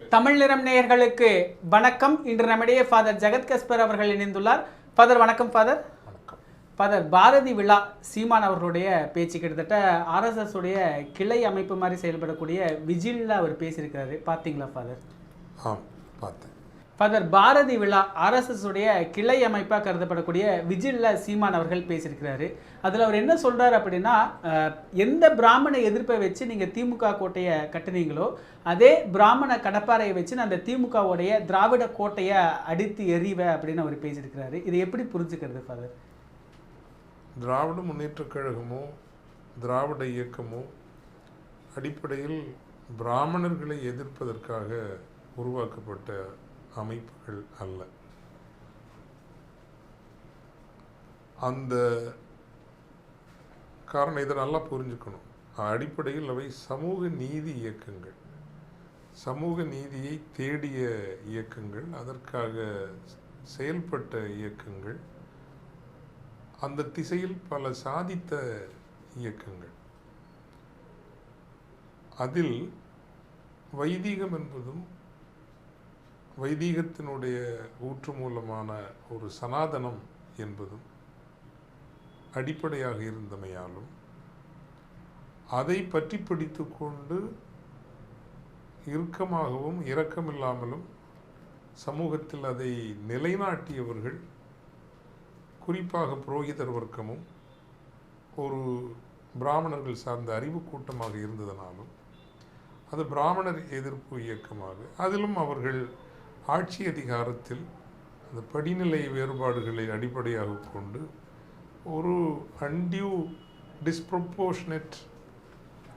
தமிழ் நிறம் நேயர்களுக்கு வணக்கம். இன்று நம்மிடையே ஃபாதர் ஜெகத் கஸ்பர் அவர்கள் இணைந்துள்ளார். ஃபாதர் வணக்கம். ஃபாதர் பாரதி விழா சீமான் அவர்களுடைய பேச்சு கிட்டத்தட்ட ஆர்எஸ்எஸ் உடைய கிளை அமைப்பு மாதிரி செயல்படக்கூடிய விஜிலில் அவர் பேசியிருக்கிறாரு. பார்த்தீங்களா ஃபாதர்? பார்த்தேன். ஃபாதர் பாரதி விழா ஆர்எஸ்எஸ் உடைய கிளை அமைப்பாக கருதப்படக்கூடிய விஜிலில் சீமான் அவர்கள் பேசியிருக்கிறாரு. அதில் அவர் என்ன சொல்கிறார் அப்படின்னா, எந்த பிராமண எதிர்ப்பை வச்சு நீங்கள் திமுக கோட்டையை கட்டுனீங்களோ அதே பிராமண கடப்பாறையை வச்சு நான் அந்த திமுகவுடைய திராவிட கோட்டையை அடித்து எறிவேன் அப்படின்னு அவர் பேசியிருக்கிறாரு. இதை எப்படி புரிஞ்சுக்கிறது ஃபாதர்? திராவிட முன்னேற்றக் கழகமோ திராவிட இயக்கமோ அடிப்படையில் பிராமணர்களை எதிர்ப்பதற்காக உருவாக்கப்பட்ட அமைப்புகள் அல்ல. அந்த காரணம் இதை நல்லா புரிஞ்சுக்கணும். அடிப்படையில் அவை சமூக நீதி இயக்கங்கள், சமூக நீதியை தேடிய இயக்கங்கள், அதற்காக செயல்பட்ட இயக்கங்கள், அந்த திசையில் பல சாதித்த இயக்கங்கள். அதில் வைதீகம் என்பதும் வைதீகத்தினுடைய ஊற்று மூலமான ஒரு சனாதனம் என்பதும் அடிப்படையாக இருந்தமையாலும் அதை பற்றி பிடித்து கொண்டு இறுக்கமாகவும் இரக்கமில்லாமலும் சமூகத்தில் அதை நிலைநாட்டியவர்கள் குறிப்பாக புரோகிதர் வர்க்கமும் ஒரு பிராமணர்கள் சார்ந்த அறிவு கூட்டமாக இருந்ததனாலும் அது பிராமணர் எதிர்ப்பு இயக்கமாக, அதிலும் அவர்கள் ஆட்சி அதிகாரத்தில் அந்த படிநிலை வேறுபாடுகளை அடிப்படையாக கொண்டு ஒரு undue disproportionate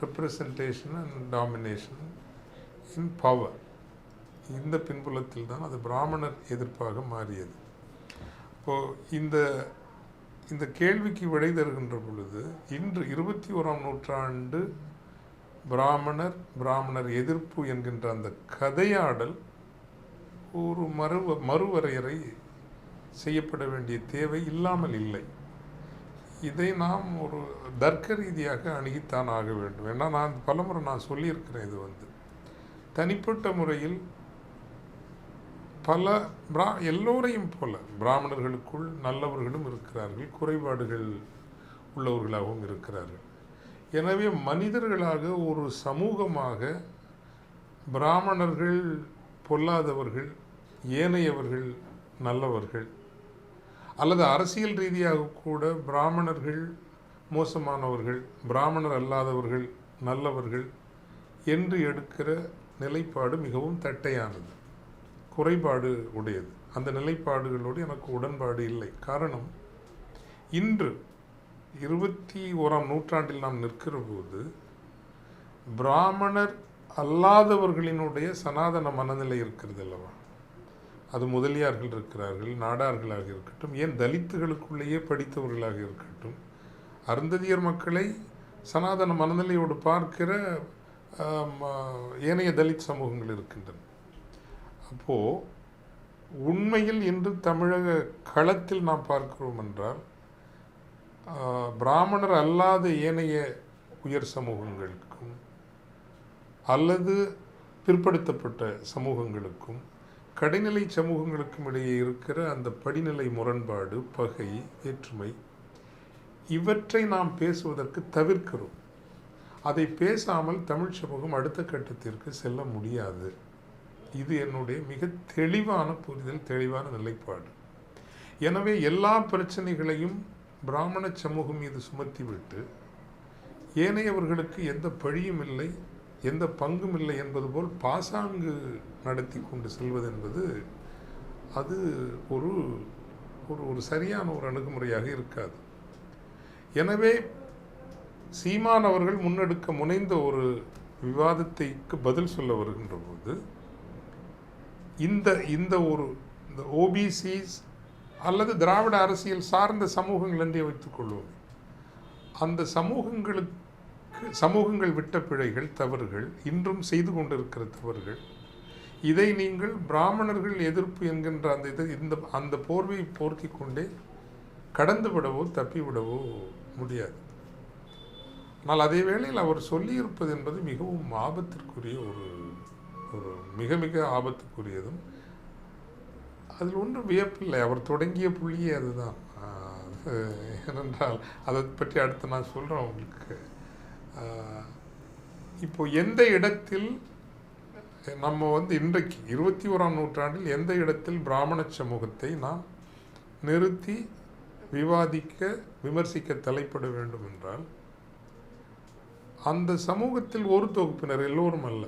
representation and domination in power, இந்த பின்புலத்தில் தான் அது பிராமணர் எதிர்ப்பாக மாறியது. இப்போது இந்த கேள்விக்கு விடை தருகின்ற பொழுது இன்று 21ஆம் நூற்றாண்டு பிராமணர் எதிர்ப்பு என்கின்ற அந்த கதையாடல் ஒரு மறுவரையறை செய்யப்பட வேண்டிய தேவை இல்லாமல் இல்லை. இதை நாம் ஒரு தர்க்க ரீதியாக அணுகித்தான் ஆக வேண்டும். ஏன்னா நான் பலமுறை சொல்லியிருக்கிறேன், இது தனிப்பட்ட முறையில் பல எல்லோரையும் போல பிராமணர்களுக்குள் நல்லவர்களும் இருக்கிறார்கள், குறைபாடுகள் உள்ளவர்களாகவும் இருக்கிறார்கள். எனவே மனிதர்களாக ஒரு சமூகமாக பிராமணர்கள் பொல்லாதவர்கள், ஏனையவர்கள் நல்லவர்கள், அல்லது அரசியல் ரீதியாக கூட பிராமணர்கள் மோசமானவர்கள், பிராமணர் அல்லாதவர்கள் நல்லவர்கள் என்று எடுக்கிற நிலைப்பாடு மிகவும் தட்டையானது, குறைபாடு உடையது. அந்த நிலைப்பாடுகளோடு எனக்கு உடன்பாடு இல்லை. காரணம், இன்று 21ஆம் நூற்றாண்டில் நாம் நிற்கிற போது பிராமணர் அல்லாதவர்களினுடைய சனாதன மனநிலை இருக்கிறது அல்லவா? அது முதலியார்கள் இருக்கிறார்கள், நாடார்களாக இருக்கட்டும், ஏன் தலித்துகளுக்குள்ளேயே படித்தவர்களாக இருக்கட்டும், அருந்ததியர் மக்களை சனாதன மனநிலையோடு பார்க்கிற ஏனைய தலித் சமூகங்கள் இருக்கின்றன. அப்போது உண்மையில் இன்று தமிழக களத்தில் நாம் பார்க்கிறோம் என்றால் பிராமணர் அல்லாத ஏனைய உயர் சமூகங்களுக்கும் அல்லது பிற்படுத்தப்பட்ட சமூகங்களுக்கும் கடைநிலை சமூகங்களுக்கும் இடையே இருக்கிற அந்த படிநிலை முரண்பாடு, பகை, வேற்றுமை, இவற்றை நாம் பேசுவதற்கு தவிர்க்கிறோம். அதை பேசாமல் தமிழ் சமூகம் அடுத்த கட்டத்திற்கு செல்ல முடியாது. இது என்னுடைய மிக தெளிவான புரிதல், தெளிவான நிலைப்பாடு. எனவே எல்லா பிரச்சனைகளையும் பிராமண சமூகம் மீது சுமத்திவிட்டு ஏனையவர்களுக்கு எந்த பழியும் இல்லை, எந்த பங்கும் இல்லை என்பது போல் பாசாங்கு நடத்தி கொண்டு செல்வது என்பது அது ஒரு ஒரு சரியான ஒரு அணுகுமுறையாக இருக்காது. எனவே சீமான் அவர்கள் முன்னெடுக்க முனைந்த ஒரு விவாதத்தைக்கு பதில் சொல்ல வருகின்ற போது இந்த ஓபிசிஸ் அல்லது திராவிட அரசியல் சார்ந்த சமூகங்கள் என்றே வைத்துக் கொள்வோம், அந்த சமூகங்கள் விட்ட பிழைகள், தவறுகள், இன்றும் செய்து கொண்டிருக்கிற தவறுகள், இதை நீங்கள் பிராமணர்கள் எதிர்ப்பு என்கின்ற அந்த போர்வையை போர்த்தி கொண்டே கடந்து விடவோ தப்பிவிடவோ முடியாது. ஆனால் அதே வேளையில் அவர் சொல்லியிருப்பது என்பது மிகவும் ஆபத்திற்குரிய ஒரு மிக மிக ஆபத்துக்குரியதும். அதில் ஒன்றும் வியப்பில்லை, அவர் தொடங்கிய புள்ளியே அதுதான். ஏனென்றால் அதை பற்றி அடுத்து நான் சொல்கிறேன் உங்களுக்கு. இப்போ எந்த இடத்தில் நம்ம இன்றைக்கு 21ஆம் நூற்றாண்டில் எந்த இடத்தில் பிராமண சமூகத்தை நாம் நிறுத்தி விவாதிக்க விமர்சிக்க தலைப்பட வேண்டும் என்றால், அந்த சமூகத்தில் ஒரு தொகுப்பினர், எல்லோரும் அல்ல,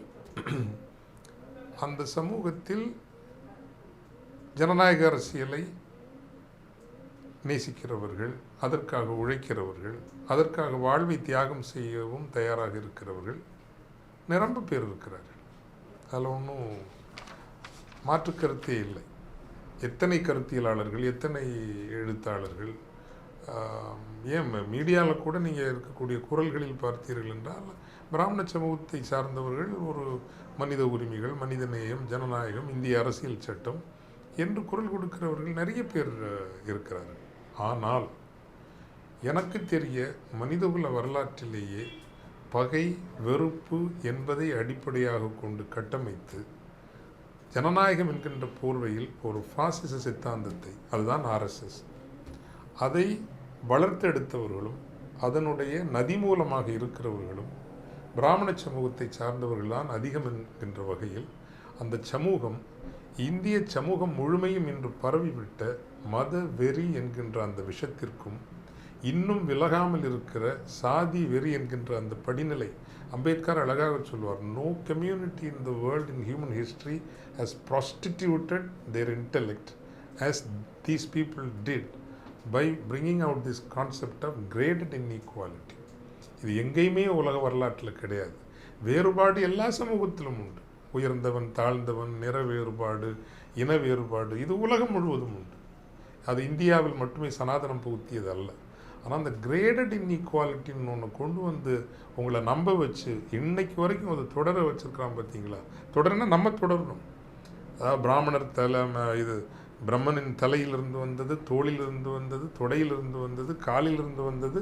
அந்த சமூகத்தில் ஜனநாயக அரசியலை நேசிக்கிறவர்கள், அதற்காக உழைக்கிறவர்கள், அதற்காக வாழ்வை தியாகம் செய்யவும் தயாராக இருக்கிறவர்கள் நிரம்ப பேர் இருக்கிறார்கள். அதில் ஒன்றும் மாற்று கருத்தே இல்லை. எத்தனை கருத்தியலாளர்கள், எத்தனை எழுத்தாளர்கள், ஏன் மீடியாவில் கூட நீங்கள் இருக்கக்கூடிய குரல்களில் பார்த்தீர்கள் என்றால் பிராமண சமூகத்தை சார்ந்தவர்கள் ஒரு மனித உரிமைகள், மனித நேயம், ஜனநாயகம், இந்திய அரசியல் சட்டம் என்று குரல் கொடுக்கிறவர்கள் நிறைய பேர் இருக்கிறார்கள். ஆனால் எனக்கு தெரிய மனிதகுல வரலாற்றிலேயே பகை, வெறுப்பு என்பதை அடிப்படையாக கொண்டு கட்டமைத்து ஜனநாயகம் என்கின்ற போர்வையில் ஒரு பாசிச சித்தாந்தத்தை, அதுதான் RSS, அதை வளர்த்தெடுத்தவர்களும் அதனுடைய நதி மூலமாக இருக்கிறவர்களும் பிராமண சமூகத்தை சார்ந்தவர்கள் தான் அதிகம் என்கின்ற வகையில் அந்த சமூகம், இந்திய சமூகம் முழுமையும் இன்று பரவிவிட்ட மத வெறி என்கின்ற அந்த விஷத்திற்கும் இன்னும் விலகாமல் இருக்கிற சாதி வெறி என்கின்ற அந்த படிநிலை, அம்பேத்கர் அழகாக சொல்வார், no community in the world in human history has prostituted their intellect as these people did by bringing out this concept of graded inequality. இது எங்கேயுமே உலக வரலாற்றில் கிடையாது. வேறுபாடு எல்லா சமூகத்திலும் உண்டு. உயர்ந்தவன், தாழ்ந்தவன், நிற வேறுபாடு, இன வேறுபாடு, இது உலகம் முழுவதும் உண்டு. அது இந்தியாவில் மட்டுமே சனாதனம் புகுத்தியது அல்ல. ஆனால் அந்த கிரேடட் இன்இக்வாலிட்டின்னு ஒன்று கொண்டு உங்களை நம்ப வச்சு இன்னைக்கு வரைக்கும் அதை தொடர வச்சுருக்கிறான் பார்த்தீங்களா. தொடர்னா நம்ம தொடரணும். அதாவது பிராமணர் இது பிரம்மனின் தலையிலிருந்து வந்தது, தோளிலிருந்து வந்தது, தொடையிலிருந்து வந்தது, காலிலிருந்து வந்தது,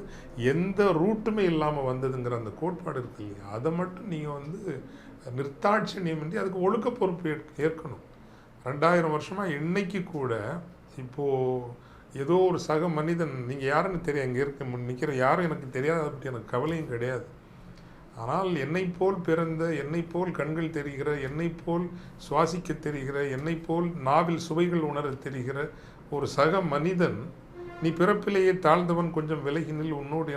எந்த ரூட்டுமே இல்லாமல் வந்ததுங்கிற அந்த கோட்பாடு இருக்கு இல்லையா, அதை மட்டும் நீங்கள் நிர்த்தாட்சியமின்றி அதுக்கு ஒழுக்க பொறுப்பு ஏற்கணும். 2000 வருஷமாக இன்னைக்கு கூட இப்போது ஏதோ ஒரு சக மனிதன், நீங்கள் யாருன்னு தெரியும், இங்கே இருக்க நிற்கிற யாரும் எனக்கு தெரியாது, அதை பற்றி எனக்கு கவலையும் கிடையாது. ஆனால் என்னை போல் பிறந்த, என்னை போல் கண்கள் தெரிகிற, என்னை போல் சுவாசிக்க தெரிகிற, என்னை போல் நாவில் சுவைகள் உணர தெரிகிற ஒரு சக மனிதன், நீ பிறப்பிலேயே தாழ்ந்தவன், கொஞ்சம் விலகினில், உன்னோடு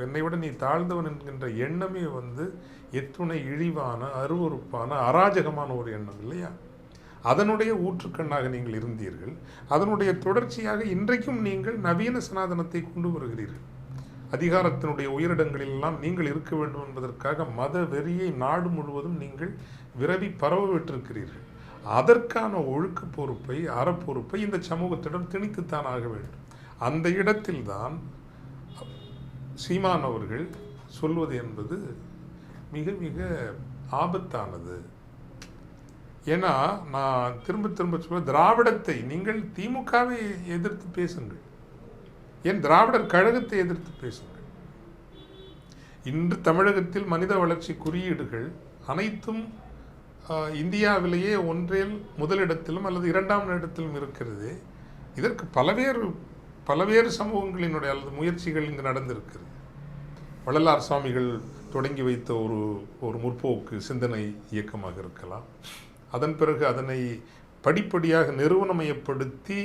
என்னை விட நீ தாழ்ந்தவன் என்கின்ற எண்ணமே எத்துணை இழிவான, அருவருப்பான, அராஜகமான ஒரு எண்ணம் இல்லையா. அதனுடைய ஊற்றுக்கண்ணாக நீங்கள் இருந்தீர்கள். அதனுடைய தொடர்ச்சியாக இன்றைக்கும் நீங்கள் நவீன சனாதனத்தை கொண்டு வருகிறீர்கள். அதிகாரத்தினுடைய உயரிடங்களிலெல்லாம் நீங்கள் இருக்க வேண்டும் என்பதற்காக மத வெறியை நாடு முழுவதும் நீங்கள் விரவி பரவ விட்டிருக்கிறீர்கள். அதற்கான ஒழுக்க பொறுப்பை, அறப்பொறுப்பை இந்த சமூகத்திடம் திணித்துத்தான் ஆக வேண்டும். அந்த இடத்தில்தான் சீமான் அவர்கள் சொல்வது என்பது மிக மிக ஆபத்தானது. ஏன்னா நான் திரும்ப திரும்ப சொல்ல, திராவிடத்தை நீங்கள் திமுகவை எதிர்த்து பேசுங்கள், ஏன் திராவிடர் கழகத்தை எதிர்த்து பேசுங்கள். இன்று தமிழகத்தில் மனித வளர்ச்சி குறியீடுகள் அனைத்தும் இந்தியாவிலேயே ஒன்றில் முதலிடத்திலும் அல்லது 2ஆம் இடத்திலும் இருக்கிறது. இதற்கு பலவேறு சமூகங்களினுடைய அல்லது முயற்சிகள் இங்கு நடந்திருக்கிறது. வள்ளலார் சுவாமிகள் தொடங்கி வைத்த ஒரு முற்போக்கு சிந்தனை இயக்கமாக இருக்கலாம். அதன் பிறகு அதனை படிப்படியாக நிறுவனமயப்படுத்தி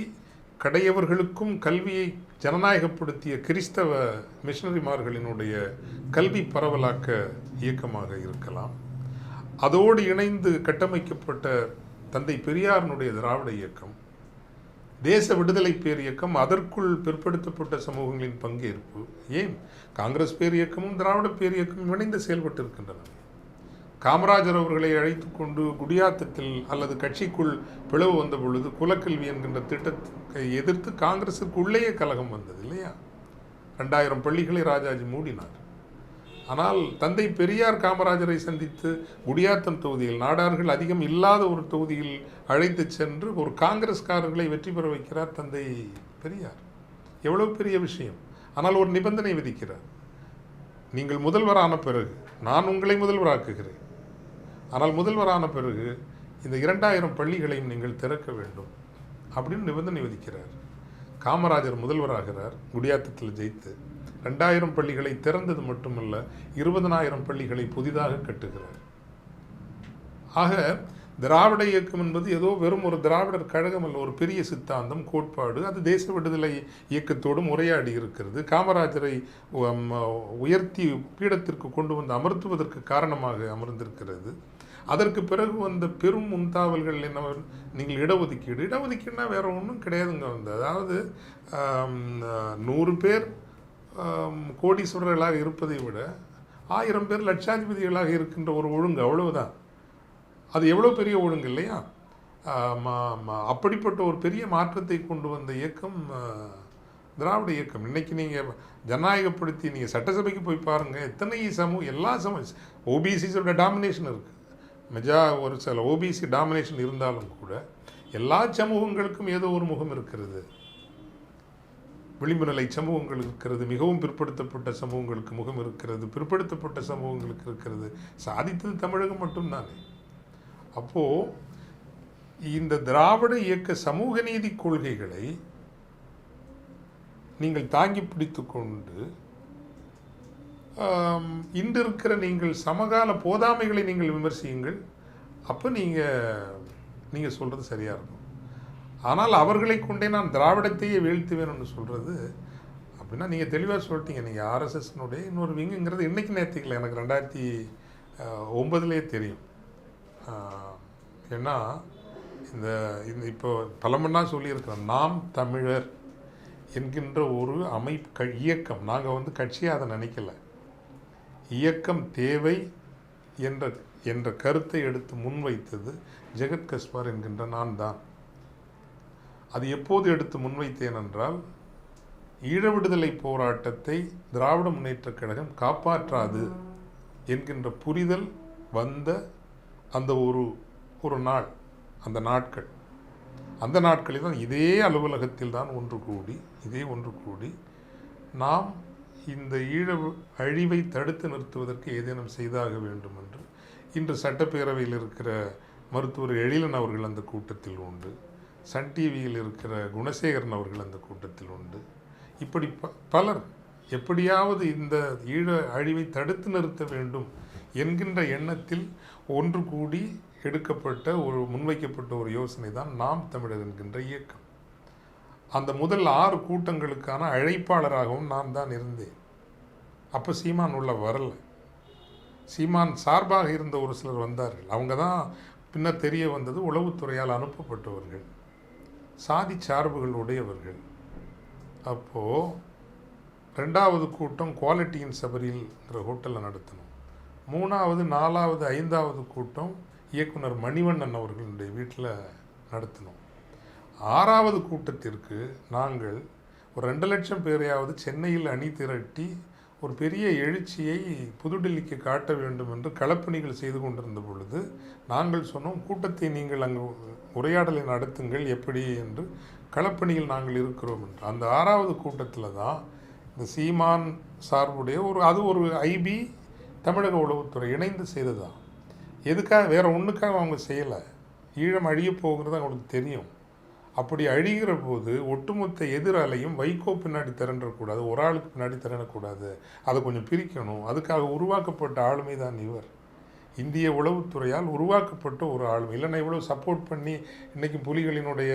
கடையவர்களுக்கும் கல்வியை ஜனநாயகப்படுத்திய கிறிஸ்தவ மிஷனரிமார்களினுடைய கல்வி பரவலாக்க இயக்கமாக இருக்கலாம். அதோடு இணைந்து கட்டமைக்கப்பட்ட தந்தை பெரியாரினுடைய திராவிட இயக்கம், தேச விடுதலை பேர் இயக்கம், அதற்குள் பிற்படுத்தப்பட்ட சமூகங்களின் பங்கேற்பு, ஏன் காங்கிரஸ் பேர் இயக்கமும் திராவிட பேர் இயக்கமும் இணைந்து செயல்பட்டு இருக்கின்றன. காமராஜர் அவர்களை அழைத்து கொண்டு குடியாத்தத்தில் அல்லது கட்சிக்குள் பிளவு வந்த பொழுது குலக்கல்வி என்கின்ற திட்டத்தை எதிர்த்து காங்கிரஸுக்கு உள்ளேயே கலகம் வந்தது இல்லையா. 2000 பள்ளிகளை ராஜாஜி மூடினார். ஆனால் தந்தை பெரியார் காமராஜரை சந்தித்து குடியாத்தம் தொகுதியில், நாடார்கள் அதிகம் இல்லாத ஒரு தொகுதியில் அழைத்து சென்று ஒரு காங்கிரஸ்காரர்களை வெற்றி பெற வைக்கிறார் தந்தை பெரியார். எவ்வளவு பெரிய விஷயம். ஆனால் ஒரு நிபந்தனை விதிக்கிறார், நீங்கள் முதல்வரான பிறகு நான் உங்களை முதல்வராக்குகிறேன், ஆனால் முதல்வரான பிறகு இந்த 2000 பள்ளிகளையும் நீங்கள் திறக்க வேண்டும் அப்படின்னு நிபந்தனை விதிக்கிறார். காமராஜர் முதல்வராகிறார் குடியாத்தத்தில் ஜெயித்து. 2000 பள்ளிகளை திறந்தது மட்டுமல்ல, 20,000 பள்ளிகளை புதிதாக கட்டுகிறார். ஆக திராவிட இயக்கம் என்பது ஏதோ வெறும் ஒரு திராவிடர் கழகம் அல்ல, ஒரு பெரிய சித்தாந்தம், கோட்பாடு. அது தேச விடுதலை இயக்கத்தோடு உரையாடி இருக்கிறது. காமராஜரை உயர்த்தி பீடத்திற்கு கொண்டு வந்து அமர்த்துவதற்கு காரணமாக அமர்ந்திருக்கிறது. அதற்கு பிறகு வந்த பெரும் முன்தாவல்கள் என்ன, நீங்கள் இடஒதுக்கீடுனா வேற ஒன்றும் கிடையாதுங்க. அதாவது 100 பேர் கோடீஸ்வரர்களாக இருப்பதை விட 1000 பேர் லட்சாதிபதிகளாக இருக்கின்ற ஒரு ஒழுங்கு, அவ்வளவுதான். அது எவ்வளோ பெரிய ஒழுங்கு இல்லையா? அப்படிப்பட்ட ஒரு பெரிய மாற்றத்தை கொண்டு வந்த இயக்கம் திராவிட இயக்கம். இன்றைக்கி நீங்கள் ஜனநாயகப்படுத்தி நீங்கள் சட்டசபைக்கு போய் பாருங்கள், எத்தனை சமூகம், எல்லா சமூகம், ஓபிசிஸோட டாமினேஷன் இருக்குது. ஒரு சில ஓபிசி டாமினேஷன் இருந்தாலும் கூட எல்லா சமூகங்களுக்கும் ஏதோ ஒரு முகம் இருக்கிறது. விளிம்பு நிலை சமூகங்கள் இருக்கிறது, மிகவும் பிற்படுத்தப்பட்ட சமூகங்களுக்கு முகம் இருக்கிறது, பிற்படுத்தப்பட்ட சமூகங்களுக்கு இருக்கிறது. சாதித்தது தமிழகம் மட்டும்தானே. அப்போது இந்த திராவிட இயக்க சமூக நீதி கொள்கைகளை நீங்கள் தாங்கி பிடித்து கொண்டு இன்று இருக்கிற நீங்கள் சமகால போதாமைகளை நீங்கள் விமர்சியுங்கள். அப்போ நீங்கள் சொல்கிறது சரியாக இருக்கும். ஆனால் அவர்களை கொண்டே நான் திராவிடத்தையே வீழ்த்துவேன்னு சொல்கிறது அப்படின்னா நீங்கள் தெளிவாக சொல்லிட்டீங்க. நீங்கள் ஆர்எஸ்எஸ்னுடைய இன்னொரு விங்குங்கிறது இன்றைக்கி நேற்றுக்கல, எனக்கு 2009 தெரியும். ஏன்னா இந்த இப்போ பலமண்ணா சொல்லியிருக்கிறோம், நாம் தமிழர் என்கின்ற ஒரு இயக்கம். நாங்கள் கட்சியாக அதை நினைக்கல. இயக்கம் தேவை என்ற கருத்தை எடுத்து முன்வைத்தது ஜெகத் கஸ்பார் என்கின்ற நான் தான். அது எப்போது எடுத்து முன்வைத்தேன் என்றால், ஈழ விடுதலை போராட்டத்தை திராவிட முன்னேற்றக் கழகம் காப்பாற்றாது என்கின்ற புரிதல் வந்த அந்த ஒரு நாள், அந்த நாட்களில் தான் இதே அலுவலகத்தில் தான் ஒன்று கூடி நாம் இந்த ஈழ அழிவை தடுத்து நிறுத்துவதற்கு ஏதேனும் செய்தாக வேண்டும் என்று. இன்று சட்டப்பேரவையில் இருக்கிற மருத்துவர் எழிலன் அவர்கள் அந்த கூட்டத்தில் உண்டு, சன் டிவியில் இருக்கிற குணசேகரன் அவர்கள் அந்த கூட்டத்தில் உண்டு. இப்படி பலர் எப்படியாவது இந்த ஈழ அழிவை தடுத்து நிறுத்த வேண்டும் என்கின்ற எண்ணத்தில் ஒன்று கூடி எடுக்கப்பட்ட முன்வைக்கப்பட்ட ஒரு யோசனை தான் நாம் தமிழர் என்கின்ற இயக்கம். அந்த முதல் 6 கூட்டங்களுக்கான அழைப்பாளராகவும் நான் தான் இருந்தேன். அப்போ சீமான் உள்ள வரல. சீமான் சார்பாக இருந்த ஒரு சிலர் வந்தார்கள். அவங்க தான் பின்னர் தெரிய வந்தது உளவுத்துறையால் அனுப்பப்பட்டவர்கள், சாதி சார்புகள் உடையவர்கள். அப்போது 2வது கூட்டம் குவாலிட்டியின் சபரியில்ங்கிற ஹோட்டலில் நடத்தணும். 3வது 4வது 5வது கூட்டம் இயக்குனர் மணிவண்ணன் அவர்களுடைய வீட்டில் நடத்தினோம். 6வது கூட்டத்திற்கு நாங்கள் ஒரு 2 லட்சம் பேரையாவது சென்னையில் அணி திரட்டி ஒரு பெரிய எழுச்சியை புதுடில்லிக்கு காட்ட வேண்டும் என்று களப்பணிகள் செய்து கொண்டிருந்த பொழுது நாங்கள் சொன்னோம், கூட்டத்தை நீங்கள் அங்கு உரையாடலை நடத்துங்கள் எப்படி என்று. களப்பணியில் நாங்கள் இருக்கிறோம் என்று. அந்த 6வது கூட்டத்தில் தான் இந்த சீமான் சார்புடைய ஒரு ஐபி தமிழக உளவுத்துறை இணைந்து செய்ததான். எதுக்காக, வேறு ஒன்றுக்காக அவங்க செய்யலை. ஈழம் அழிய போகிறது அவங்களுக்கு தெரியும். அப்படி அழிகிற போது ஒட்டுமொத்த எதிராலையும் வைகோ பின்னாடி திரண்டக்கூடாது, ஒரு ஆளுக்கு பின்னாடி திரண்டக்கூடாது, அதை கொஞ்சம் பிரிக்கணும். அதுக்காக உருவாக்கப்பட்ட ஆளுமை தான் இவர். இந்திய உளவுத்துறையால் உருவாக்கப்பட்ட ஒரு ஆளுமை. இல்லைன்னா இவ்வளோ சப்போர்ட் பண்ணி இன்றைக்கி புலிகளினுடைய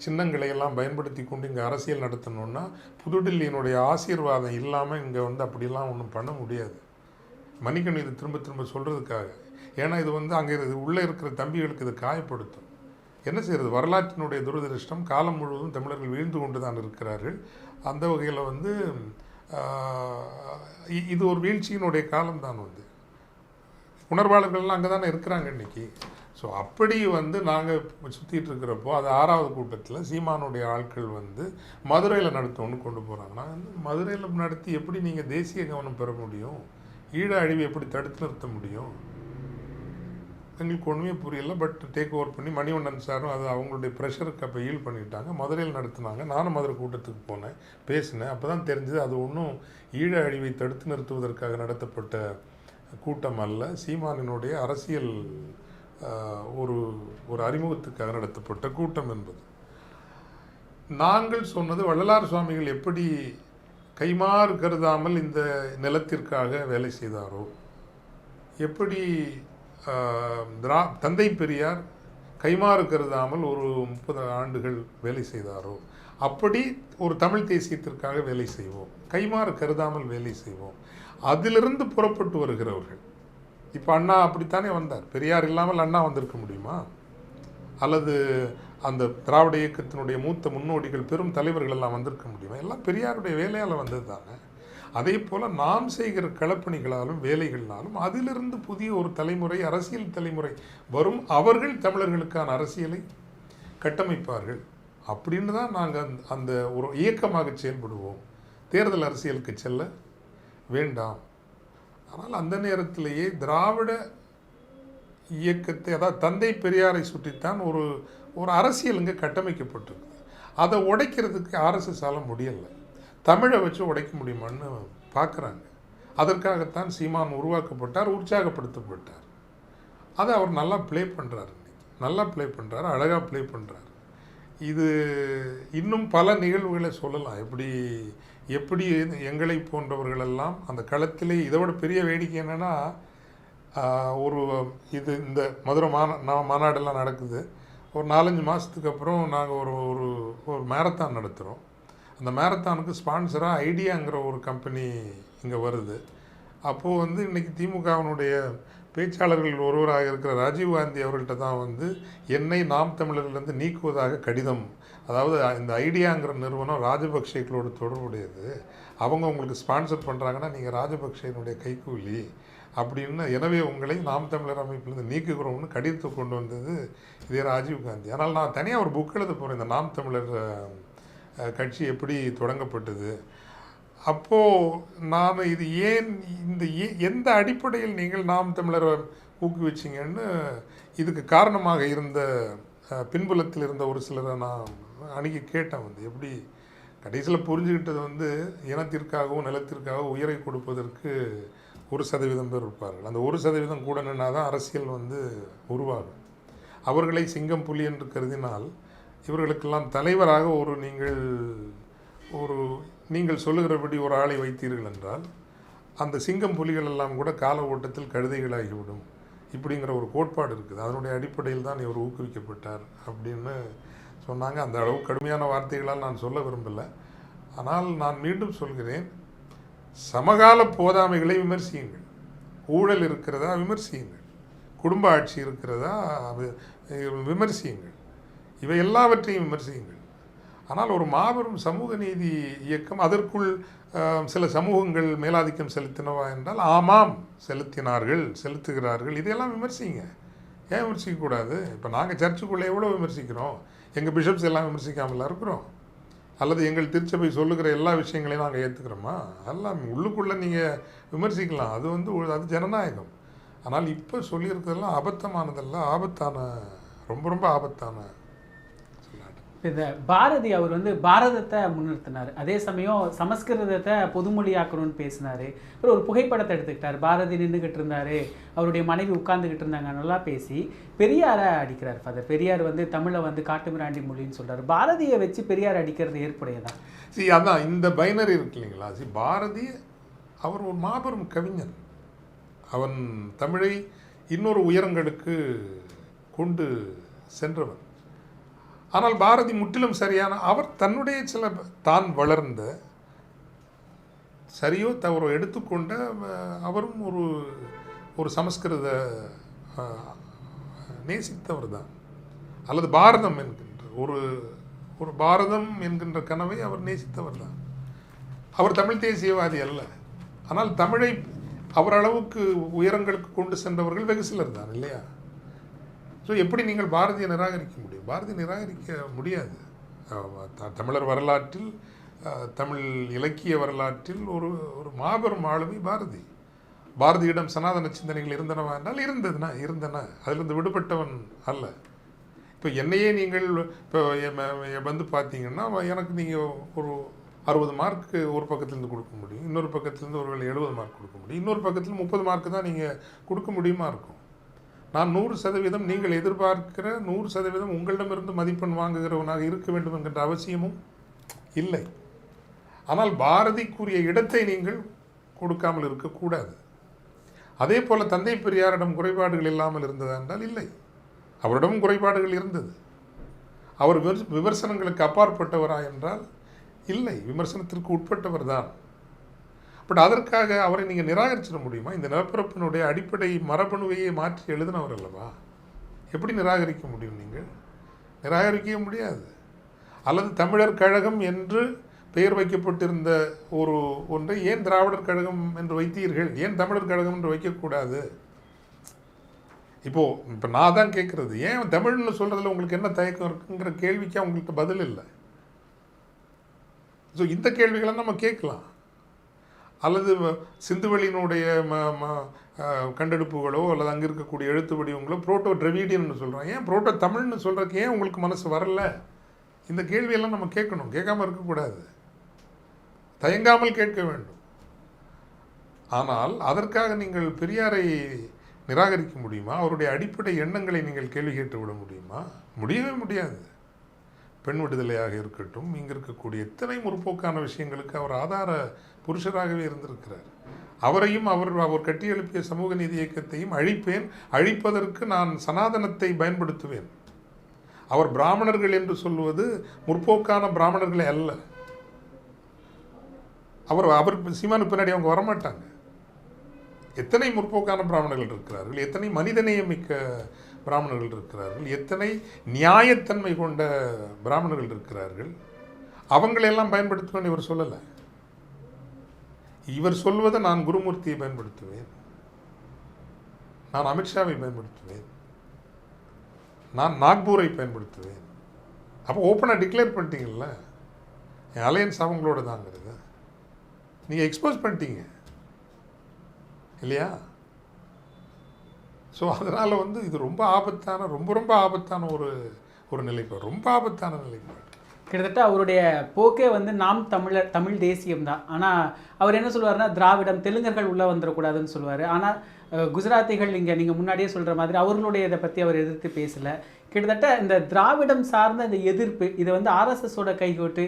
சின்னங்களை எல்லாம் பயன்படுத்தி கொண்டு இங்கே அரசியல் நடத்தணுன்னா புதுடில்லியினுடைய ஆசீர்வாதம் இல்லாமல் இங்கே அப்படிலாம் ஒன்றும் பண்ண முடியாது. மணிக்கண் இது திரும்ப திரும்ப சொல்கிறதுக்காக. ஏன்னா இது அங்கே உள்ளே இருக்கிற தம்பிகளுக்கு இது காயப்படுத்தும். என்ன செய்கிறது, வரலாற்றினுடைய துரதிருஷ்டம். காலம் முழுவதும் தமிழர்கள் வீழ்ந்து கொண்டு தான் இருக்கிறார்கள். அந்த வகையில் இது ஒரு வீழ்ச்சியினுடைய காலம்தான். உணர்வாளர்கள்லாம் அங்கே தானே இருக்கிறாங்க இன்றைக்கி. ஸோ அப்படி நாங்கள் சுற்றிட்டு இருக்கிறப்போ அது 6வது கூட்டத்தில் சீமானுடைய ஆட்கள் மதுரையில் நடத்தணும்னு கொண்டு போகிறாங்கன்னா, மதுரையில் நடத்தி எப்படி நீங்கள் தேசிய கவனம் பெற முடியும்? ஈழ அழிவை எப்படி தடுத்து நிறுத்த முடியும்? எங்களுக்கு ஒன்றுமே புரியல. பட் டேக் ஓவர் பண்ணி மணிவண்ணன் சாரும் அது அவங்களுடைய ப்ரெஷருக்கு அப்போ ஈல் பண்ணிட்டாங்க. மதுரையில் நடத்தினாங்க. நானும் மதுரை கூட்டத்துக்கு போனேன், பேசினேன். அப்போ தான் தெரிஞ்சது அது ஒன்றும் ஈழ அழிவை தடுத்து நிறுத்துவதற்காக நடத்தப்பட்ட கூட்டம் அல்ல, சீமானினுடைய அரசியல் ஒரு ஒரு அறிமுகத்துக்காக நடத்தப்பட்ட கூட்டம் என்பது. நாங்கள் சொன்னது வள்ளலார் சுவாமிகள் எப்படி கைமாறு கருதாமல் இந்த நிலத்திற்காக வேலை செய்தாரோ, எப்படி தந்தை பெரியார் கைமாறு கருதாமல் ஒரு 30 ஆண்டுகள் வேலை செய்தாரோ, அப்படி ஒரு தமிழ் தேசியத்திற்காக வேலை செய்வோம், கைமாறு கருதாமல் வேலை செய்வோம். அதிலிருந்து புறப்பட்டு வருகிறவர்கள். இப்போ அண்ணா அப்படித்தானே வந்தார். பெரியார் இல்லாமல் அண்ணா வந்திருக்க முடியுமா? அல்லது அந்த திராவிட இயக்கத்தினுடைய மூத்த முன்னோடிகள் பெரும் தலைவர்கள் எல்லாம் வந்திருக்க முடியுமா? எல்லாம் பெரியாருடைய வேலையால் வந்தது தானே. அதே போல் நாம் செய்கிற களப்பணிகளாலும் வேலைகளாலும் அதிலிருந்து புதிய ஒரு தலைமுறை, அரசியல் தலைமுறை வரும். அவர்கள் தமிழர்களுக்கான அரசியலை கட்டமைப்பார்கள். அப்படின்னு தான் நாங்கள் அந்த ஒரு இயக்கமாக செயல்படுவோம். தேர்தல் அரசியலுக்கு செல்ல வேண்டாம். ஆனால் அந்த நேரத்திலேயே திராவிட இயக்கத்தை, அதாவது தந்தை பெரியாரை சுற்றித்தான் ஒரு ஒரு அரசியல் இங்கே கட்டமைக்கப்பட்டிருக்கு. அதை உடைக்கிறதுக்கு ஆர்எஸ்எஸ்ஸால் முடியலை. தமிழை வச்சு உடைக்க முடியுமான்னு பார்க்குறாங்க. அதற்காகத்தான் சீமான் உருவாக்கப்பட்டார், உற்சாகப்படுத்தப்பட்டார். அதை அவர் நல்லா ப்ளே பண்ணுறாரு, நல்லா ப்ளே பண்ணுறாரு, அழகாக ப்ளே பண்ணுறாரு. இது இன்னும் பல நிகழ்வுகளை சொல்லலாம். எப்படி எங்களை போன்றவர்களெல்லாம் அந்த களத்திலே. இதோட பெரிய வேடிக்கை என்னென்னா, இந்த மதுரை மாநாடெல்லாம் நடக்குது. ஒரு 4-5 மாதத்துக்கு அப்புறம் நாங்கள் ஒரு மேரத்தான் நடத்துகிறோம். அந்த மேரத்தானுக்கு ஸ்பான்சராக ஐடியாங்கிற ஒரு கம்பெனி இங்கே வருது. அப்போது இன்றைக்கி திமுகவினுடைய பேச்சாளர்கள் ஒருவராக இருக்கிற ராஜீவ்காந்தி அவர்கள்ட்ட தான் என்னை நாம் தமிழர்லேருந்து நீக்குவதாக கடிதம், அதாவது இந்த ஐடியாங்கிற நிறுவனம் ராஜபக்சேக்களோடு தொடர்புடையது, அவங்க உங்களுக்கு ஸ்பான்சர் பண்ணுறாங்கன்னா நீங்கள் ராஜபக்சேனுடைய கைக்கூலி அப்படின்னு, எனவே உங்களை நாம் தமிழர் அமைப்பிலிருந்து நீக்குகிறோம்னு கடிதத்தை கொண்டு வந்தது இதே ராஜீவ்காந்தி. ஆனால் நான் தனியாக ஒரு புக் எழுத போகிறேன், இந்த நாம் தமிழர் கட்சி எப்படி தொடங்கப்பட்டது. அப்போது நான் இது எந்த அடிப்படையில் நீங்கள் நாம் தமிழரை ஊக்குவிச்சிங்கன்னு இதுக்கு காரணமாக இருந்த பின்புலத்தில் இருந்த ஒரு சிலரை நான் அணுகி கேட்டேன். எப்படி கடைசியில் புரிஞ்சுக்கிட்டது இனத்திற்காகவும் நிலத்திற்காகவும் உயிரை கொடுப்பதற்கு 1% பேர் இருப்பார்கள். அந்த 1% கூட நின்னா தான் அரசியல் உருவாகும். அவர்களை சிங்கம் புலி என்று கருதினால் இவர்களுக்கெல்லாம் தலைவராக நீங்கள் சொல்லுகிறபடி ஒரு ஆளை வைத்தீர்கள் என்றால் அந்த சிங்கம் புலிகள் எல்லாம் கூட கால ஓட்டத்தில் கழுதைகளாகிவிடும். இப்படிங்கிற ஒரு கோட்பாடு இருக்குது. அதனுடைய அடிப்படையில் தான் இவர் ஊக்குவிக்கப்பட்டார் அப்படின்னு சொன்னாங்க. அந்த அளவு கடுமையான வார்த்தைகளால் நான் சொல்ல விரும்பலை. ஆனால் நான் மீண்டும் சொல்கிறேன், சமகால போதாமைகளை விமர்சியுங்கள். ஊழல் இருக்கிறதா விமர்சியுங்கள், குடும்ப ஆட்சி இருக்கிறதா விமர்சியுங்கள், இவை எல்லாவற்றையும் விமர்சியுங்கள். ஆனால் ஒரு மாபெரும் சமூக நீதி இயக்கம், அதற்குள் சில சமூகங்கள் மேலாதிக்கம் செலுத்தினவா என்றால் ஆமாம், செலுத்தினார்கள், செலுத்துகிறார்கள், இதையெல்லாம் விமர்சிங்க. ஏன் விமர்சிக்கக்கூடாது? இப்போ நாங்கள் சர்ச்சுக்குள்ளே எவ்வளோ விமர்சிக்கிறோம், எங்கள் பிஷப்ஸ் எல்லாம் விமர்சிக்காமலாம் இருக்கிறோம். அல்லது எங்கள் திருச்சபை சொல்லுகிற எல்லா விஷயங்களையும் நாங்கள் ஏற்றுக்கிறோமா? எல்லாம் உள்ளுக்குள்ளே நீங்கள் விமர்சிக்கலாம். அது ஜனநாயகம். ஆனால் இப்போ சொல்லியிருக்கிறதெல்லாம் அபத்தமானதெல்லாம், ஆபத்தான, ரொம்ப ரொம்ப ஆபத்தான சொல்லாட்டு. இந்த பாரதி அவர் பாரதத்தை முன்னிறுத்தினார், அதே சமயம் சமஸ்கிருதத்தை பொதுமொழியாக்கணும்னு பேசினார். அப்புறம் ஒரு புகைப்படத்தை எடுத்துக்கிட்டார், பாரதி நின்றுக்கிட்டு இருந்தார், அவருடைய மனைவி உட்கார்ந்துக்கிட்டு இருந்தாங்க, நல்லா பேசி பெரியாரை அடிக்கிறார். ஃபாதர் பெரியார் தமிழை காட்டுமிராண்டி மொழின்னு சொல்கிறார். பாரதியை வச்சு பெரியார் அடிக்கிறது ஏற்புடையதான்? அதான் இந்த பைனரி இருக்கு இல்லைங்களா. பாரதி அவர் ஒரு மாபெரும் கவிஞன். அவன் தமிழை இன்னொரு உயரங்களுக்கு கொண்டு சென்றவன். ஆனால் பாரதி முற்றிலும் சரியான, அவர் தன்னுடைய தான் வளர்ந்த சரியோ தவறோ எடுத்துக்கொண்ட அவரும் ஒரு சமஸ்கிருத நேசித்தவர் தான். அல்லது பாரதம் என்கின்ற ஒரு பாரதம் என்கின்ற கனவை அவர் நேசித்தவர் தான். அவர் தமிழ் தேசியவாதி அல்ல. ஆனால் தமிழை அவரளவுக்கு உயரங்களுக்கு கொண்டு சென்றவர்கள் வெகு சிலர் தான், இல்லையா? ஸோ எப்படி நீங்கள் பாரதியை நிராகரிக்க முடியும்? பாரதியை நிராகரிக்க முடியாது. தமிழர் வரலாற்றில், தமிழ் இலக்கிய வரலாற்றில் ஒரு மாபெரும் ஆளுமை பாரதி. பாரதியிடம் சனாதன சிந்தனைகள் இருந்தனவா என்றால் இருந்தன. அதிலிருந்து விடுபட்டவன் அல்ல. இப்போ என்னையே நீங்கள் இப்போ பார்த்தீங்கன்னா, எனக்கு நீங்கள் ஒரு 60 மார்க்கு ஒரு பக்கத்துலேருந்து கொடுக்க முடியும், இன்னொரு பக்கத்துலேருந்து ஒருவேளை 70 மார்க் கொடுக்க முடியும், இன்னொரு பக்கத்தில் 30 மார்க்கு தான் நீங்கள் கொடுக்க முடியுமா இருக்கும். நான் 100% நீங்கள் எதிர்பார்க்கிற 100% உங்களிடமிருந்து மதிப்பெண் வாங்குகிறவனாக இருக்க வேண்டும் என்கின்ற அவசியமும் இல்லை. ஆனால் பாரதிக்குரிய இடத்தை நீங்கள் கொடுக்காமல் இருக்கக்கூடாது. அதே போல் தந்தை பெரியாரிடம் குறைபாடுகள் இல்லாமல் இருந்ததா என்றால் இல்லை, அவரிடமும் குறைபாடுகள் இருந்தது. அவர் விமர்சனங்களுக்கு அப்பாற்பட்டவரா என்றால் இல்லை, விமர்சனத்திற்கு உட்பட்டவர் தான். பட் அதற்காக அவரை நீங்கள் நிராகரிச்சிட முடியுமா? இந்த நிலப்பரப்பினுடைய அடிப்படை மரபணுவையே மாற்றி எழுதினவர் அல்லவா, எப்படி நிராகரிக்க முடியும்? நீங்கள் நிராகரிக்க முடியாது. அல்லது தமிழர் கழகம் என்று பெயர் வைக்கப்பட்டிருந்த ஒன்றை ஏன் திராவிடர் கழகம் என்று வைத்தீர்கள், ஏன் தமிழர் கழகம் என்று வைக்கக்கூடாது? இப்போ நான் தான் கேட்குறது, ஏன் தமிழ்னு சொல்கிறதுல உங்களுக்கு என்ன தயக்கம் இருக்குங்கிற கேள்விக்கு அவங்கள்ட்ட பதில் இல்லை. ஸோ இந்த கேள்விகளை நம்ம கேட்கலாம். அல்லது சிந்துவெளியினுடைய கண்டெடுப்புகளோ அல்லது அங்கே இருக்கக்கூடிய எழுத்து வடிவங்களோ புரோட்டோ டிராவிடியன்னு சொல்கிறோம், ஏன் புரோட்டோ தமிழ்னு சொல்கிறதுக்கு ஏன் உங்களுக்கு மனசு வரல? இந்த கேள்வியெல்லாம் நம்ம கேட்கணும், கேட்காமல் இருக்கக்கூடாது, தயங்காமல் கேட்க வேண்டும். ஆனால் அதற்காக நீங்கள் பெரியாரை நிராகரிக்க முடியுமா? அவருடைய அடிப்படை எண்ணங்களை நீங்கள் கேள்வி கேட்டு விட முடியுமா? முடியவே முடியாது. பெண் விடுதலையாக இருக்கட்டும், இங்கே இருக்கக்கூடிய எத்தனை முற்போக்கான விஷயங்களுக்கு அவர் ஆதார புருஷராகவே இருந்திருக்கிறார். அவரையும் அவர் கட்டி எழுப்பிய சமூக நீதி இயக்கத்தையும் அழிப்பதற்கு நான் சனாதனத்தை பயன்படுத்துவேன். அவர் பிராமணர்கள் என்று சொல்வது முற்போக்கான பிராமணர்களே அல்ல. அவர் சீமானு பின்னாடி அவங்க வரமாட்டாங்க. எத்தனை முற்போக்கான பிராமணர்கள் இருக்கிறார்கள், எத்தனை மனிதநேயமிக்க பிராமணர்கள் இருக்கிறார்கள், எத்தனை நியாயத்தன்மை கொண்ட பிராமணர்கள் இருக்கிறார்கள். அவங்களெல்லாம் பயன்படுத்துவேன் இவர் சொல்லலை. இவர் சொல்வதை நான் குருமூர்த்தியை பயன்படுத்துவேன், நான் அமித்ஷாவை பயன்படுத்துவேன், நான் நாக்பூரை பயன்படுத்துவேன். அப்போ ஓப்பனாக டிக்ளேர் பண்ணிட்டீங்கல்ல, என் அலையன்ஸ் அவங்களோட தாங்கிறது நீங்கள் எக்ஸ்போஸ் பண்ணிட்டீங்க இல்லையா? ஸோ அதனால் இது ரொம்ப ஆபத்தான ரொம்ப ஆபத்தான ஒரு நிலைப்பாடு, ரொம்ப ஆபத்தான நிலைப்பாடு. கிட்டத்தட்ட அவருடைய போக்கே நாம் தமிழ் தேசியம்தான். ஆனால் அவர் என்ன சொல்லுவார்னா, திராவிடம் தெலுங்கர்கள் உள்ளே வந்துடக்கூடாதுன்னு சொல்லுவார். ஆனால் குஜராத்திகள் இங்கே நீங்கள் முன்னாடியே சொல்கிற மாதிரி அவர்களுடைய இதை பற்றி அவர் எதிர்த்து பேசலை. கிட்டத்தட்ட இந்த திராவிடம் சார்ந்த இந்த எதிர்ப்பு இதை ஆர்எஸ்எஸோட கைகோட்டு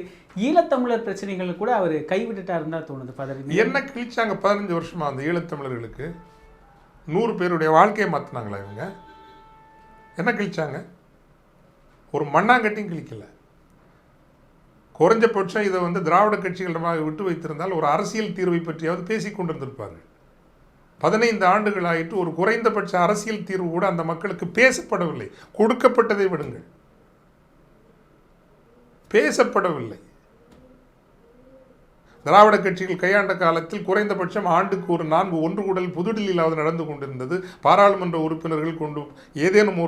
ஈழத்தமிழர் பிரச்சனைகள் கூட அவர் கைவிட்டுட்டாருன்னு தான் தோணுது. பதவி என்ன கிழிச்சாங்க 15 வருஷமா அந்த ஈழத்தமிழர்களுக்கு? 100 பேருடைய வாழ்க்கையை மாற்றினாங்களா இவங்க? என்ன கிழிச்சாங்க? ஒரு மண்ணாங்கட்டியும் கிழிக்கல. குறைஞ்சபட்சம் இதை திராவிட கட்சிகளிடமாக விட்டு வைத்திருந்தால் ஒரு அரசியல் தீர்வை பற்றியாவது பேசி கொண்டிருந்திருப்பார்கள். 15 ஆண்டுகள் ஆயிட்டு ஒரு குறைந்தபட்ச அரசியல் தீர்வு கூட அந்த மக்களுக்கு பேசப்படவில்லை. கொடுக்கப்பட்டதை விடுங்கள், பேசப்படவில்லை. திராவிட கட்சிகள் கையாண்ட காலத்தில் குறைந்தபட்சம் ஆண்டுக்கு ஒரு 4 ஒன்று கூடல் புதுடில்லியிலாவது நடந்து கொண்டிருந்தது. பாராளுமன்ற உறுப்பினர்கள் கொண்டு ஏதேனும்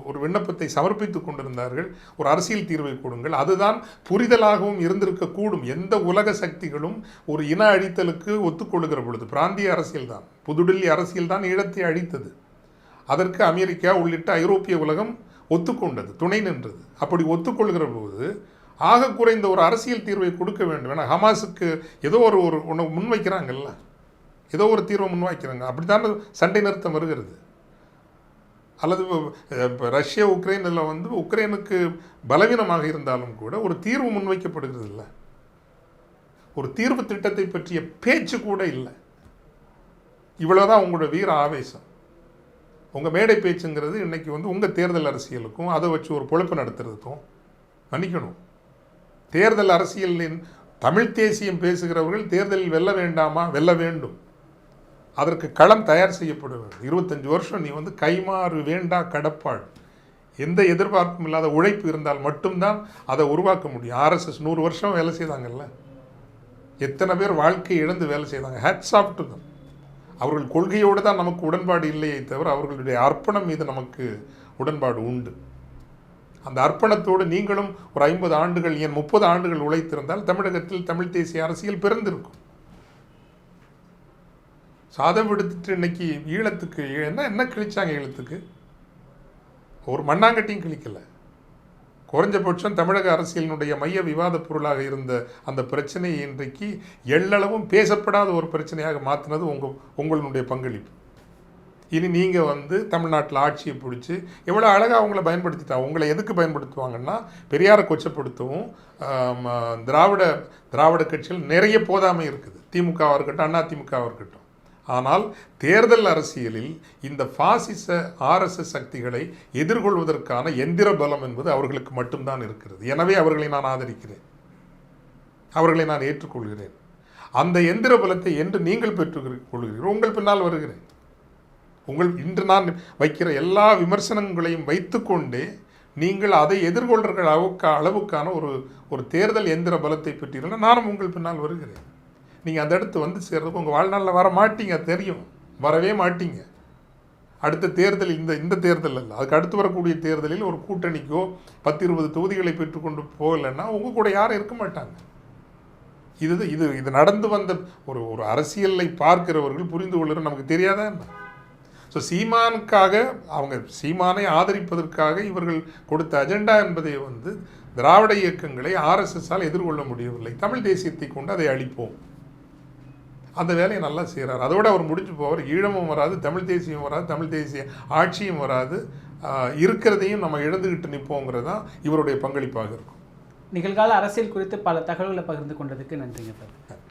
ஒரு விண்ணப்பத்தை சமர்ப்பித்துக் கொண்டிருந்தார்கள். ஒரு அரசியல் தீர்வை கொடுங்கள். அதுதான் புரிதலாகவும் இருந்திருக்கக்கூடும். எந்த உலக சக்திகளும் ஒரு இன அழித்தலுக்கு ஒத்துக்கொள்ளுகிற பொழுது, பிராந்திய அரசியல் தான், புதுடில்லி அரசியல் தான் ஈழத்தை அழித்தது. அதற்கு அமெரிக்கா உள்ளிட்ட ஐரோப்பிய உலகம் ஒத்துக்கொண்டது, துணை நின்றது. அப்படி ஒத்துக்கொள்கிற போது ஆக குறைந்த ஒரு அரசியல் தீர்வை கொடுக்க வேண்டும். ஏன்னா ஹமாஸுக்கு ஏதோ ஒன்று முன்வைக்கிறாங்கல்ல, ஏதோ ஒரு தீர்வை முன்வைக்கிறாங்க. அப்படித்தான் சண்டை நிறுத்தம் வருகிறது. அல்லது ரஷ்யா உக்ரைனில் உக்ரைனுக்கு பலவீனமாக இருந்தாலும் கூட ஒரு தீர்வு முன்வைக்கப்படுகிறது இல்லை, ஒரு தீர்வு திட்டத்தை பற்றிய பேச்சு கூட இல்லை. இவ்வளோதான் உங்களோட வீர ஆவேசம். உங்கள் மேடை பேச்சுங்கிறது இன்றைக்கி உங்கள் தேர்தல் அரசியலுக்கும் அதை வச்சு ஒரு பொழப்பு நடத்துறதுக்கும், மன்னிக்கணும், தேர்தல் அரசியலின் தமிழ் தேசியம் பேசுகிறவர்கள் தேர்தலில் வெல்ல வேண்டாமா? வெல்ல வேண்டும். அதற்கு களம் தயார் செய்யப்பட வேண்டும். 25 வருஷம் நீ கைமாறு வேண்டா கடப்பாள், எந்த எதிர்பார்ப்பும் இல்லாத உழைப்பு இருந்தால் மட்டும்தான் அதை உருவாக்க முடியும். ஆர்எஸ்எஸ் 100 வருஷம் வேலை செய்தாங்கல்ல, எத்தனை பேர் வாழ்க்கையை இழந்து வேலை செய்தாங்க. Hats off to them. அவர்கள் கொள்கையோடு தான் நமக்கு உடன்பாடு இல்லையே தவிர அவர்களுடைய அர்ப்பணம் மீது நமக்கு உடன்பாடு உண்டு. அந்த அர்ப்பணத்தோடு நீங்களும் ஒரு 50 ஆண்டுகள், ஏன் 30 ஆண்டுகள் உழைத்திருந்தால் தமிழகத்தில் தமிழ் தேசிய அரசியல் பிறந்திருக்கும். சாதம் எடுத்துட்டு இன்னைக்கு ஈழத்துக்கு என்ன கிழிச்சாங்க? ஈழத்துக்கு ஒரு மண்ணாங்கட்டியும் கிழிக்கல. குறைஞ்சபட்சம் தமிழக அரசியலினுடைய மைய விவாத பொருளாக இருந்த அந்த பிரச்சனையை இன்றைக்கு எள்ளளவும் பேசப்படாத ஒரு பிரச்சனையாக மாற்றினது உங்களுடைய பங்களிப்பு. இனி நீங்கள் வந்து தமிழ்நாட்டில் ஆட்சியை பிடிச்சி எவ்வளோ அழகாக அவங்கள பயன்படுத்திட்டாங்க. உங்களை எதுக்கு பயன்படுத்துவாங்கன்னா பெரியாரை கொச்சப்படுத்தவும். திராவிட கட்சிகள் நிறைய போதாமை இருக்குது, திமுகவாக இருக்கட்டும் அதிமுகவாக இருக்கட்டும். ஆனால் தேர்தல் அரசியலில் இந்த பாசிச ஆர்எஸ்எஸ் சக்திகளை எதிர்கொள்வதற்கான எந்திர பலம் என்பது அவர்களுக்கு மட்டும்தான் இருக்கிறது. எனவே அவர்களை நான் ஆதரிக்கிறேன், அவர்களை நான் ஏற்றுக்கொள்கிறேன். அந்த எந்திர பலத்தை என்று நீங்கள் பெற்றுக்கொள்கிறீர்கள், உங்கள் பின்னால் வருகிறேன். இன்று நான் வைக்கிற எல்லா விமர்சனங்களையும் வைத்துக்கொண்டே நீங்கள் அதை எதிர்கொள்கிற அளவுக்கான ஒரு தேர்தல் எந்திர பலத்தை பெற்றீர்கள். நானும் உங்கள் பின்னால் வருகிறேன். நீங்கள் அந்த இடத்து வந்து சேர்றதுக்கு உங்கள் வாழ்நாளில் வர மாட்டீங்க, தெரியும், வரவே மாட்டீங்க. அடுத்த தேர்தல் இந்த தேர்தல் அல்ல, அதுக்கு அடுத்து வரக்கூடிய தேர்தலில் ஒரு கூட்டணிக்கோ 10-20 தொகுதிகளை பெற்றுக்கொண்டு போகலைன்னா உங்கள் கூட யாரும் இருக்க மாட்டாங்க. இது நடந்து வந்த ஒரு அரசியலை பார்க்கிறவர்கள் புரிந்து கொள்கிற நமக்கு தெரியாதா என்ன? ஸோ சீமானுக்காக அவங்க சீமானை ஆதரிப்பதற்காக இவர்கள் கொடுத்த அஜெண்டா என்பதை வந்து திராவிட இயக்கங்களை ஆர்எஸ்எஸ்ஸால் எதிர்கொள்ள முடியவில்லை. தமிழ் தேசியத்தை கொண்டு அதை அழிப்போம், அந்த வேலையை நல்லா செய்கிறார். அதோடு அவர் முடிச்சு போவார். ஈழமும் வராது, தமிழ் தேசியம் வராது, தமிழ் தேசிய ஆட்சியும் வராது, இருக்கிறதையும் நம்ம இழந்துக்கிட்டு நிற்போங்கிறது தான் இவருடைய பங்களிப்பாக இருக்கும். நிகழ்கால அரசியல் குறித்து பல தகவல்களை பகிர்ந்து கொண்டதுக்கு நன்றிங்க சார்.